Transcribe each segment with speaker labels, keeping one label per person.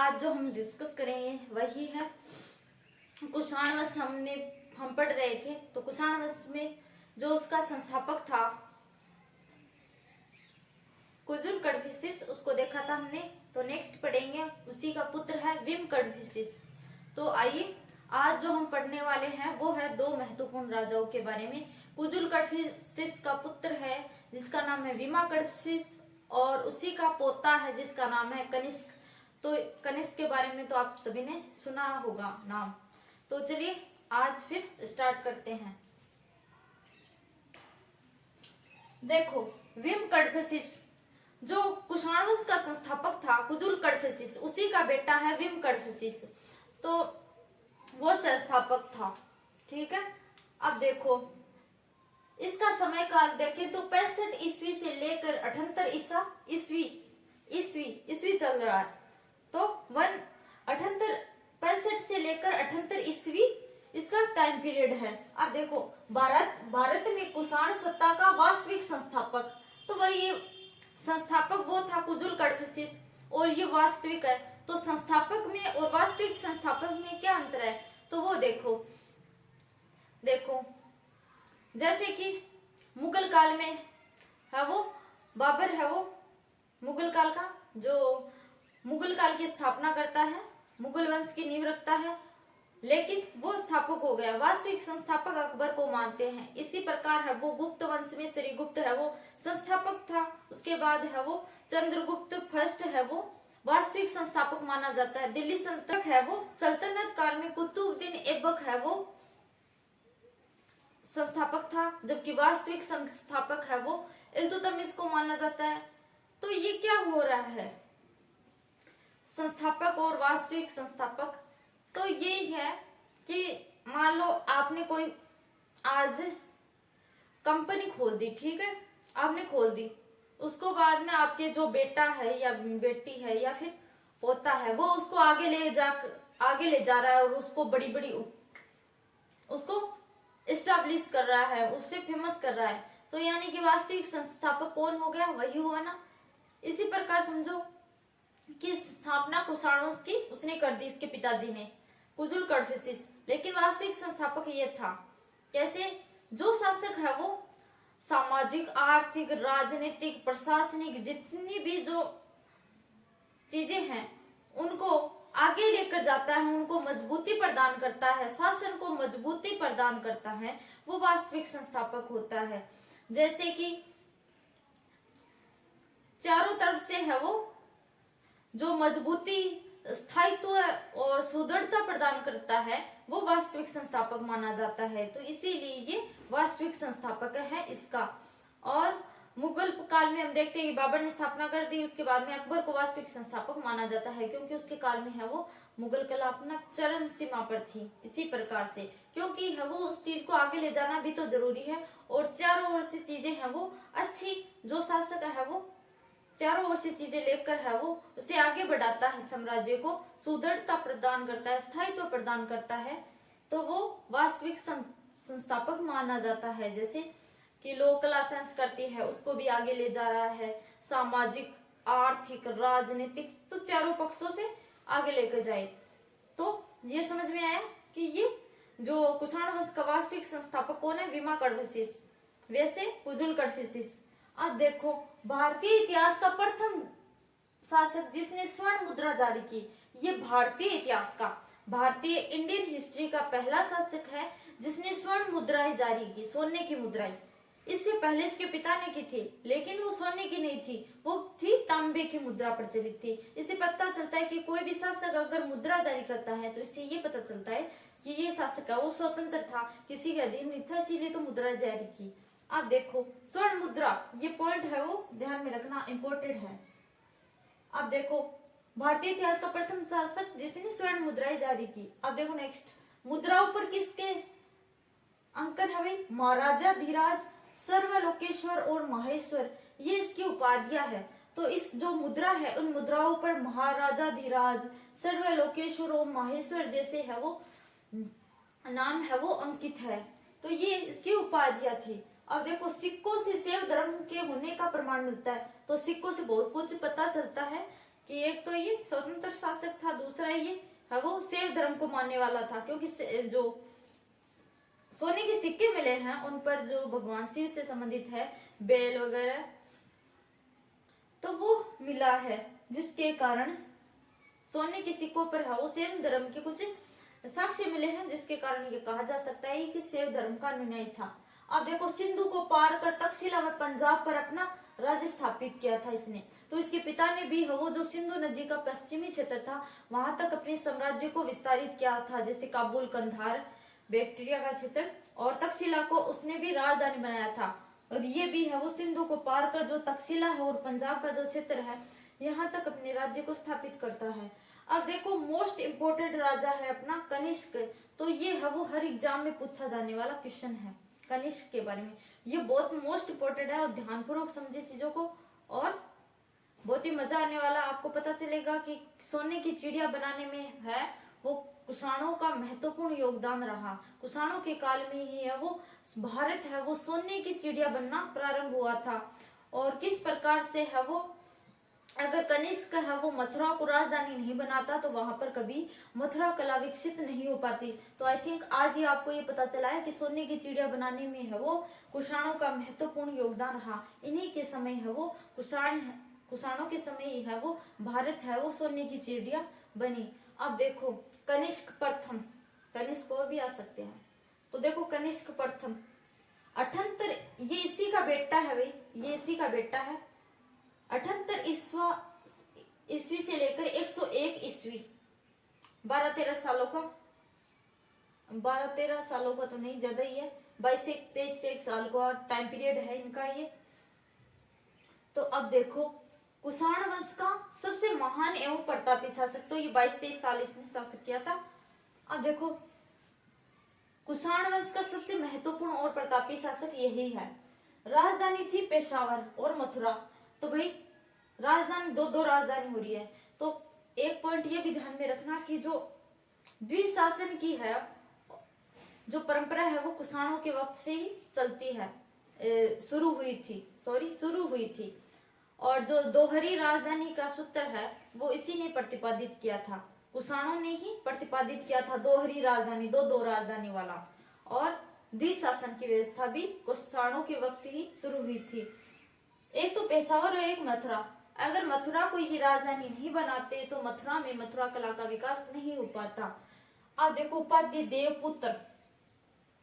Speaker 1: आज जो हम डिस्कस करेंगे वही है कुषाण वंश। हम पढ़ रहे थे, तो कुषाण वंश में जो उसका संस्थापक था कुजुल कडफिसिस, उसको देखा था हमने। तो नेक्स्ट पढ़ेंगे उसी का पुत्र है विम कडफिसिस। तो आइए आज जो हम पढ़ने वाले हैं वो है दो महत्वपूर्ण राजाओं के बारे में। कुजुल कडफिसिस का पुत्र है जिसका नाम है विमा कडफिसिस, और उसी का पोता है जिसका नाम है कनिष्क। तो कनिष्क के बारे में तो आप सभी ने सुना होगा नाम। तो चलिए आज फिर स्टार्ट करते हैं। देखो, विम कडफिसिस जो कुषाण वंश का संस्थापक था कुजुल कडफिसिस, उसी का बेटा है विम कडफिसिस। तो वो संस्थापक था, ठीक है। अब देखो इसका समय काल देखें तो 65 ईस्वी से लेकर 78 ईस्वी चल रहा है। तो 65 से लेकर 78 ईस्वी इसका टाइम पीरियड है। अब देखो भारत में कुषाण सत्ता का वास्तविक संस्थापक, तो वही ये संस्थापक वो था कुजुल कडफिसिस, और ये वास्तविक है। तो संस्थापक में और वास्तविक संस्थापक में क्या अंतर है, तो वो देखो जैसे कि मुगल काल में है वो बाबर है, वो मुगल काल की स्थापना करता है, मुगल वंश की नींव रखता है, लेकिन वो स्थापक हो गया। वास्तविक संस्थापक अकबर को मानते हैं। इसी प्रकार है वो गुप्त वंश में श्रीगुप्त है वो संस्थापक था। उसके बाद है वो चंद्रगुप्त फर्स्ट है वो वास्तविक संस्थापक माना जाता है। दिल्ली सल्तनत है वो सल्तनत काल में कुतुबुद्दीन ऐबक है वो संस्थापक था, जबकि वास्तविक संस्थापक है वो इल्तुतमिश को माना जाता है। तो ये क्या हो रहा है, संस्थापक और वास्तविक संस्थापक। तो ये है कि मान लो आपने कोई आज कंपनी खोल दी, ठीक है, आपने खोल दी, उसको बाद में आपके जो बेटा है या बेटी है या फिर पोता है वो उसको आगे ले जा रहा है और उसको बड़ी उसको एस्टैब्लिश कर रहा है, उससे फेमस कर रहा है। तो यानी कि वास्तविक संस्थापक कौन हो गया, वही हुआ ना। इसी प्रकार समझो कि स्थापना कुषाण वंश की उसने कर दी, इसके पिताजी ने, कुजुल कडफिसिस, लेकिन वास्तविक संस्थापक ये था। कैसे, जो शासक है वो सामाजिक, आर्थिक, राजनीतिक, प्रशासनिक जितनी भी जो चीजें हैं उनको आगे लेकर जाता है, उनको मजबूती प्रदान करता है, शासन को मजबूती प्रदान करता है, वो वास्तविक संस्थापक होता है। जैसे कि चारों तरफ से है वो जो मजबूती, स्थायित्व और सुदृढ़ता प्रदान करता है वो वास्तविक संस्थापक माना जाता है। तो इसीलिए ये वास्तविक संस्थापक है इसका। और मुगल काल में हम देखते हैं कि बाबर ने स्थापना कर दी, उसके बाद में अकबर को वास्तविक संस्थापक माना जाता है, क्योंकि उसके काल में है वो मुगल कला अपना चरम सीमा पर थी। इसी प्रकार से क्योंकि है वो उस चीज को आगे ले जाना भी तो जरूरी है, और चारों ओर से चीजें हैं वो अच्छी, जो शासक है वो चारों ओर से चीजें लेकर है वो उसे आगे बढ़ाता है, साम्राज्य को सुदृढ़ता प्रदान करता है, स्थायित्व प्रदान करता है, तो वो वास्तविक संस्थापक माना जाता है। जैसे कि लोक कला संस्कृति है उसको भी आगे ले जा रहा है, सामाजिक, आर्थिक, राजनीतिक, तो चारों पक्षों से आगे लेकर जाए। तो ये समझ में आया कि ये जो कुषाण वंश का वास्तविक संस्थापक कौन है, विमा कडफिसिस, वैसे कुजुल कडफिसिस। अब देखो भारतीय इतिहास का प्रथम शासक जिसने स्वर्ण मुद्रा जारी की, ये भारतीय इतिहास का, भारतीय इंडियन हिस्ट्री का पहला शासक है जिसने स्वर्ण मुद्राएं जारी की, सोने की मुद्राएं। इससे पहले इसके पिता ने की थी, लेकिन वो सोने की नहीं थी, वो थी तांबे की मुद्रा प्रचलित थी। इससे पता चलता है कि कोई भी शासक अगर मुद्रा जारी करता है तो इससे ये पता चलता है कि ये शासक है वो स्वतंत्र था, किसी के अधीन नहीं था, इसीलिए तो मुद्रा जारी की। आप देखो स्वर्ण मुद्रा, ये पॉइंट है वो ध्यान में रखना, इंपॉर्टेंट है। अब देखो भारतीय इतिहास का प्रथम शासक जिसने स्वर्ण मुद्राएं जारी की। अब देखो नेक्स्ट, मुद्राओं पर किसके अंकन है भाई, महाराजा धीराज, सर्वलोकेश्वर और माहेश्वर, ये इसकी उपाधियां है। तो इस जो मुद्रा है उन मुद्राओं पर महाराजा धीराज, सर्वलोकेश्वर और माहेश्वर जैसे है वो नाम है वो अंकित है। तो ये इसकी उपाधियां थी। अब देखो सिक्कों से शैव धर्म के होने का प्रमाण मिलता है, तो सिक्कों से बहुत कुछ पता चलता है कि एक तो ये स्वतंत्र शासक था, दूसरा ये है वो शैव धर्म को मानने वाला था, क्योंकि जो सोने के सिक्के मिले हैं उन पर जो भगवान शिव से संबंधित है, बेल वगैरह, तो वो मिला है, जिसके कारण सोने के सिक्कों पर है वो शैव धर्म के कुछ साक्ष्य मिले हैं, जिसके कारण ये कहा जा सकता है कि शैव धर्म का अनुयायी था। अब देखो, सिंधु को पार कर तक्षशिला में पंजाब पर अपना राज्य स्थापित किया था इसने। तो इसके पिता ने भी वो जो सिंधु नदी का पश्चिमी क्षेत्र था वहां तक अपने साम्राज्य को विस्तारित किया था, जैसे काबुल, कंधार, बैक्टीरिया का क्षेत्र, और तक्षशिला को उसने भी राजधानी बनाया था। और ये भी है वो सिंधु को पार कर जो तक्षशिला है और पंजाब का जो क्षेत्र है यहाँ तक अपने राज्य को स्थापित करता है। अब देखो, मोस्ट इम्पोर्टेंट राजा है अपना कनिष्क। तो ये है वो हर एग्जाम में पूछा जाने वाला क्वेश्चन है कनिष्क के बारे में। ये बहुत मोस्ट इम्पोर्टेंट है और ध्यानपूर्वक समझे चीजों को, और बहुत ही मजा आने वाला। आपको पता चलेगा कि सोने की चिड़िया बनाने में है वो कुषाणों का महत्वपूर्ण योगदान रहा। कुषाणों के काल में ही है वो भारत है वो सोने की चिड़िया बनना प्रारंभ हुआ था। और किस प्रकार से है वो, अगर कनिष्क है वो मथुरा को राजधानी नहीं बनाता तो वहां पर कभी मथुरा कला विकसित नहीं हो पाती। तो आई थिंक आज ही आपको ये पता चला है कि सोने की चिड़िया बनाने में है वो कुषाणों का महत्वपूर्ण योगदान रहा। इन्हीं के समय है वो कुषाणों के समय ही है वो भारत है वो सोने की चिड़िया बनी। अब देखो, कनिष्क प्रथम, कनिष्क और भी आ सकते हैं। तो देखो, कनिष्क प्रथम 78, ये इसी का बेटा है भाई, ये इसी का बेटा है। 78 ईस्वी से लेकर 101 ईस्वी, 12-13 सालों का, 12-13 सालों का तो नहीं, ज्यादा ही है, 22 से 23 से 1 साल का टाइम पीरियड है इनका ये। तो अब देखो, कुषाण वंश का सबसे महान एवं प्रतापी शासक, तो ये 22-23 साल इसने शासक किया था। अब देखो, कुषाण वंश का सबसे महत्वपूर्ण और प्रतापी शासक यही है। राजधानी थी पेशावर और मथुरा। तो भाई राजधानी, दो राजधानी हो रही है। तो एक पॉइंट ये भी ध्यान में रखना कि जो द्विशासन की है जो परंपरा है वो कुषाणों के वक्त से ही चलती है, शुरू हुई थी। और जो दोहरी राजधानी का सूत्र है वो इसी ने प्रतिपादित किया था, कुषाणों ने ही प्रतिपादित किया था दोहरी राजधानी, दो राजधानी वाला। और द्विशासन की व्यवस्था भी कुषाणों के वक्त ही शुरू हुई थी। एक तो पेशावर और एक मथुरा। अगर मथुरा को ये राजधानी नहीं बनाते तो मथुरा में मथुरा कला का विकास नहीं हो पाता। अब देखो, उपाधि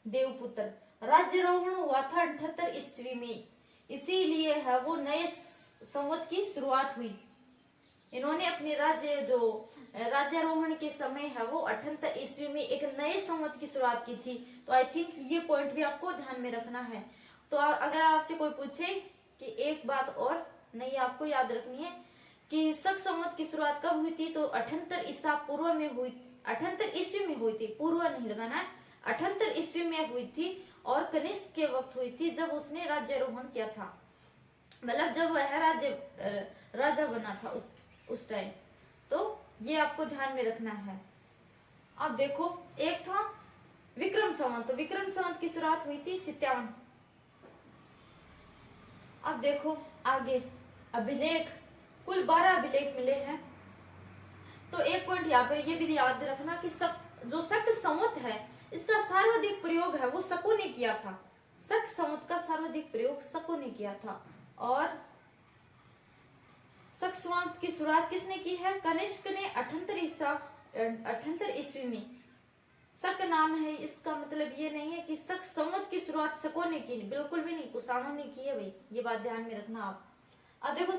Speaker 1: देवपुत्र राज्यारोहण हुआ था 78 ईस्वी में, इसीलिए है वो नए संवत की शुरुआत हुई। इन्होंने अपने राज्यारोहण के समय है वो 78 ईस्वी में एक नए संवत की शुरुआत की थी। तो आई थिंक ये पॉइंट भी आपको ध्यान में रखना है। तो अगर आपसे कोई पूछे कि एक बात और नहीं आपको याद रखनी है कि शक संवत की शुरुआत कब हुई थी, तो 78 ईसा पूर्व में हुई, 78 ईस्वी में हुई थी, पूर्व नहीं लगाना है, 78 ईस्वी में हुई थी। और कनिष्क के वक्त हुई थी जब उसने राज्यारोहण किया था, मतलब जब वह राजा बना था उस टाइम। तो ये आपको ध्यान में रखना है। अब देखो, एक था विक्रम संवत, तो विक्रम संवत की शुरुआत हुई थी 57। अब देखो आगे, अभिलेख, कुल 12 अभिलेख मिले हैं। तो एक पॉइंट यहाँ पर ये भी याद रखना कि जो शक संवत है इसका सर्वाधिक प्रयोग है वो शकों ने किया था। शक संवत का सर्वाधिक प्रयोग शकों ने किया था। और शक संवत की शुरुआत किसने की है? कनिष्क ने 78 ईस्वी में। शक नाम है, इसका मतलब ये नहीं है कि शक संवत की शुरुआत शकों ने की, बिल्कुल भी नहीं, कुषाणों ने की है भाई, ये बात ध्यान में रखना आप। अब देखो,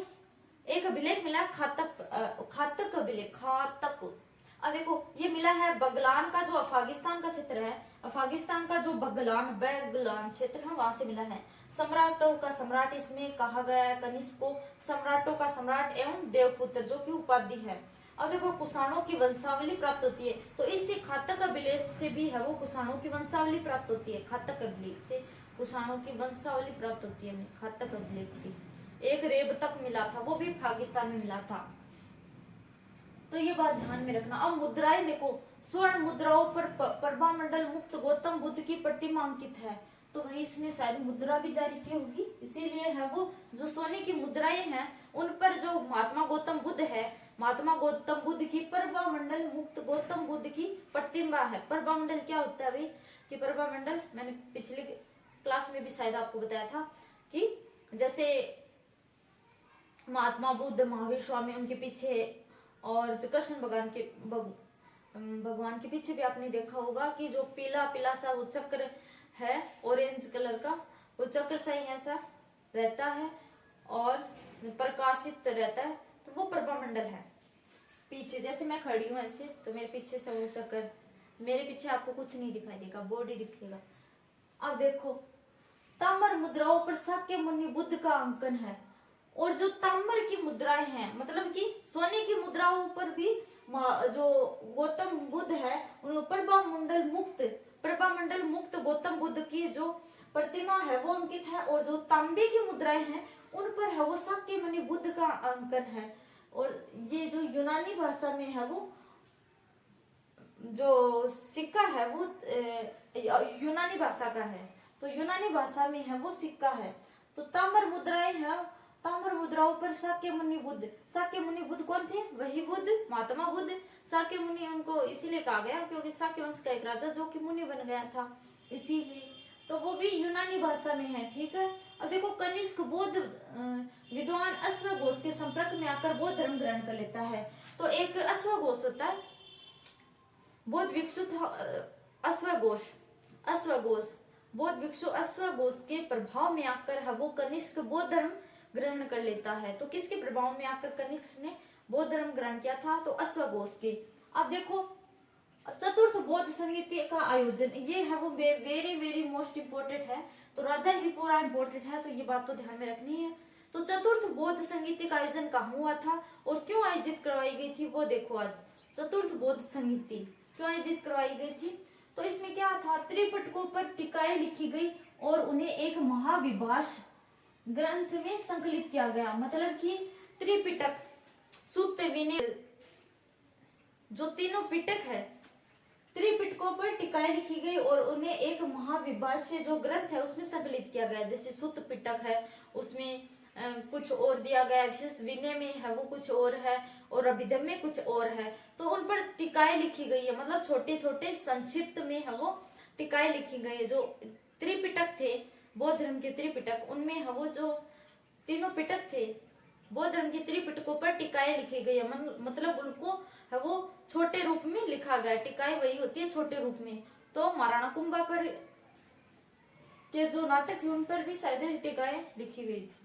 Speaker 1: एक अभिलेख मिला खातक अभिलेख, खातक। अब देखो, ये मिला है बगलान का, जो अफगानिस्तान का क्षेत्र है, अफगानिस्तान का जो बगलान क्षेत्र है वहां से मिला है। सम्राटों का सम्राट इसमें कहा गया है कनिष्क को, सम्राटों का सम्राट एवं देवपुत्र, जो की उपाधि है। अब देखो, कुषाणों की वंशावली प्राप्त होती है, तो इससे खातक अभिलेख से भी है वो कुषाणों की वंशावली प्राप्त होती है। खातक अभिलेख से कुषाणों की वंशावली प्राप्त होती है, खातक अभिलेख से। एक रेब तक मिला था, वो भी पाकिस्तान में मिला था। तो ये बात ध्यान में रखना। अब मुद्राएं देखो, स्वर्ण मुद्राओं पर प्रभामंडल मुक्त गौतम बुद्ध की प्रतिमा अंकित है। तो वही इसने शायद मुद्रा भी जारी की होगी, इसीलिए है वो जो सोने की मुद्राएं हैं उन पर जो महात्मा गौतम बुद्ध है, महात्मा गौतम बुद्ध की प्रभामंडल मुक्त गौतम बुद्ध की प्रतिमा है। प्रभामंडल क्या होता है भाई? कि प्रभामंडल मैंने पिछले क्लास में भी शायद आपको बताया था कि जैसे महात्मा बुद्ध, महावीर स्वामी, उनके पीछे और जो कृष्ण भगवान के पीछे भी आपने देखा होगा कि जो पीला पीला सा वो चक्र है, ऑरेंज कलर का, वो चक्र सा ही ऐसा रहता है और प्रकाशित रहता है, तो वो प्रभामंडल है। पीछे जैसे मैं खड़ी हूँ ऐसे, तो मेरे पीछे से वो चक्र, मेरे पीछे आपको कुछ नहीं दिखाई देगा, बॉडी दिखेगा। अब देखो ताम्र मुद्राओं पर शाक्य मुनि बुद्ध का अंकन है, और जो ताम्र की मुद्राएं हैं, मतलब कि सोने की मुद्राओं पर भी जो गौतम बुद्ध है उन प्रभामंडल मुक्त गौतम बुद्ध की जो प्रतिमा है वो अंकित है, और जो तांबे की मुद्राएं हैं उन पर है वो शाक्य मुनि बुद्ध का अंकन है। और ये जो यूनानी भाषा में है वो जो सिक्का है वो यूनानी भाषा का है, तो यूनानी भाषा में है वो सिक्का है। तो ताम्र मुद्राएं है, ताम्र मुद्राओं पर शाक्य मुनि बुद्ध कौन थे? वही बुद्ध, महात्मा बुद्ध। शाक्य मुनि उनको इसीलिए कहा गया क्योंकि शाक्य वंश का एक राजा जो कि मुनि बन गया था, इसीलिए। तो वो भी यूनानी भाषा में है, ठीक है। अब देखो कनिष्क बौद्ध विद्वान अश्वघोष के संपर्क में आकर बौद्ध धर्म ग्रहण कर लेता है। तो एक अश्वघोष होता है, बौद्ध भिक्षु था अश्वघोष बौद्ध भिक्षु अश्वघोष के प्रभाव में आकर है वो कनिष्क बौद्ध धर्म ग्रहण कर लेता है। तो किसके प्रभाव में आकर कनिष्क ने बौद्ध धर्म ग्रहण किया था? तो अश्वघोष के। अब देखो चतुर्थ बौद्ध संहिता का आयोजन, ये है वो वेरी वेरी मोस्ट इम्पोर्टेंट है, तो राजा ही पूरा इम्पोर्टेंट है, तो ये बात तो ध्यान में रखनी है। तो चतुर्थ बौद्ध संहिता का आयोजन कहाँ हुआ था और क्यों आयोजित करवाई गई थी वो देखो। आज चतुर्थ बौद्ध संहिता क्यों आयोजित करवाई गई थी? तो इसमें क्या था, त्रिपिटकों पर टीकाएं लिखी गई और उन्हें एक महाविभाष ग्रंथ में संकलित किया गया। मतलब कि त्रिपिटक, सूक्त, विनय, जो तीनों पिटक है, त्रिपिटकों पर टीकाएं लिखी गई और उन्हें एक महाविभाष्य जो ग्रंथ है उसमें संकलित किया गया। जैसे सूत पिटक है उसमें कुछ और दिया गया, विशेष विनय में है वो कुछ और है, और अभिधम में कुछ और है, तो उन पर टीकाएं लिखी गई है। मतलब छोटे छोटे संक्षिप्त में है वो टीकाएं लिखी गई है। जो त्रिपिटक थे बौद्ध धर्म के त्रिपिटक, उनमें है वो जो तीनों पिटक थे बौद्ध धर्म के त्रिपिटकों पर टीकाएं लिखी गई है। मतलब उनको है वो छोटे रूप में लिखा गया, टीकाएं वही होती है छोटे रूप में। तो महाराणा कुंभा पर के जो नाटक थे उन पर भी शायद टीकाएं लिखी गई थी।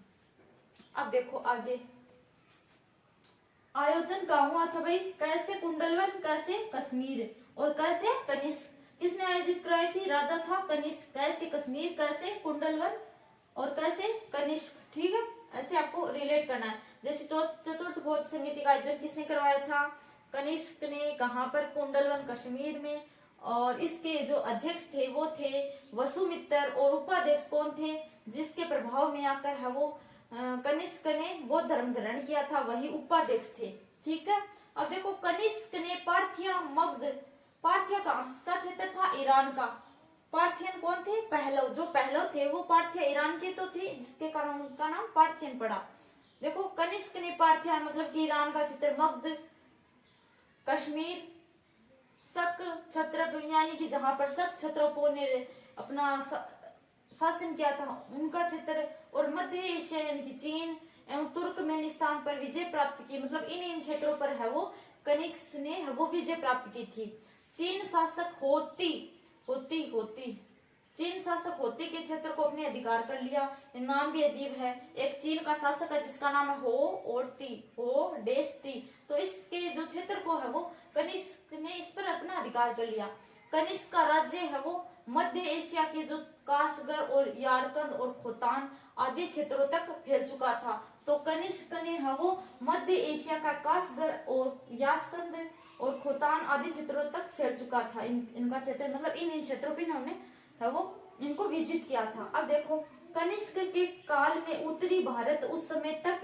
Speaker 1: अब देखो आगे आयोजन कहाँ हुआ था भाई? कैसे कुंडलवन, कैसे कश्मीर और कैसे कनिष्क। किसने आयोजित कराई थी? राजा था कनिष्क। कैसे कश्मीर, कैसे कुंडलवन और कैसे कनिष्क, ठीक है। ऐसे आपको रिलेट करना है। जैसे चतुर्थ बौद्ध संहिता का आयोजन किसने करवाया था? कनिष्क ने। कहाँ पर? कुंडलवन, कश्मीर में। और इसके जो अध्यक्ष थे वो थे वसुमित्र, और उपाध्यक्ष कौन थे? जिसके प्रभाव में आकर है वो कनिष्क ने बौद्ध धर्म ग्रहण किया था, वही उपाध्यक्ष थे, ठीक है। अब देखो कनिष्क ने पार्थिया मगध, पार्थिया का क्षेत्र था ईरान का। पार्थियन कौन थे? पहलव। जो पहलव थे वो पार्थिया ईरान के तो थे, जिसके कारण उनका नाम पार्थियन पड़ा। देखो कनिष्क ने पार्थिया मतलब कि ईरान का क्षेत्र, मगध, कश्मीर, शक क्षत्रप यानी कि जहां पर शक क्षत्रपों ने अपना शासन किया था उनका क्षेत्र, और मध्य एशिया यानी कि चीन एवं तुर्कमेनिस्तान पर विजय प्राप्त की। मतलब इन क्षेत्रों पर है वो कनिष्क ने है वो विजय प्राप्त की थी। चीन शासक चीन शासक होती के क्षेत्र को अपने अधिकार कर लिया। नाम भी अजीब है, एक चीन का शासक है जिसका नाम है हो और ती, हो डेश ती। तो इसके जो क्षेत्र को है वो कनिष्क ने इस पर अपना अधिकार कर लिया। कनिष्क का राज्य है वो मध्य एशिया के जो काशगर और यारकंद और खोतान आदि क्षेत्रों तक फैल चुका था। तो कनिष्क ने है वो मध्य एशिया का काशगर और यासकंद और खोतान आदि क्षेत्रों तक फैल चुका था। इनका क्षेत्र मतलब इन क्षेत्रों पर इन्होंने है वो इनको विजिट किया था। अब देखो कनिष्क के काल में उत्तरी भारत उस समय तक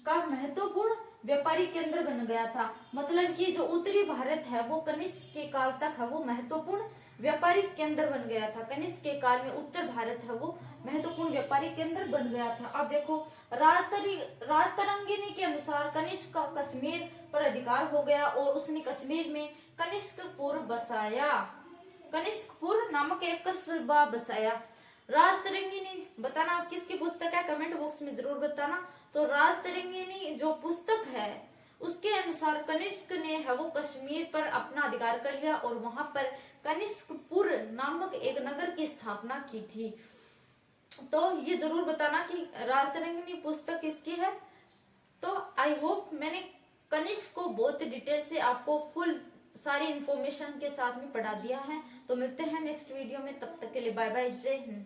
Speaker 1: का महत्वपूर्ण व्यापारी केंद्र बन गया था। मतलब कि जो उत्तरी भारत है वो कनिष्क के काल तक है वो महत्वपूर्ण व्यापारिक केंद्र बन गया था। कनिष्क के काल में उत्तर भारत है वो महत्वपूर्ण व्यापारिक केंद्र बन गया था। अब देखो राजतरंगिणी के अनुसार कनिष्क का कश्मीर पर अधिकार हो गया और उसने कश्मीर में कनिष्कपुर बसाया। कनिष्कपुर नामक एक कस्बा बसाया। राजतरंगिणी बताना आप किसकी पुस्तक है, कमेंट बॉक्स में जरूर बताना। तो राजतरंगिणी जो पुस्तक है उसके अनुसार कनिष्क ने है वो कश्मीर पर अपना अधिकार कर लिया और वहां पर कनिष्कपुर नामक एक नगर की स्थापना की थी। तो ये जरूर बताना कि राजतरंगिणी पुस्तक किसकी है। तो आई होप मैंने कनिष्क को बहुत डिटेल से आपको फुल सारी इंफॉर्मेशन के साथ में पढ़ा दिया है। तो मिलते हैं नेक्स्ट वीडियो में, तब तक के लिए बाय बाय, जय हिंद।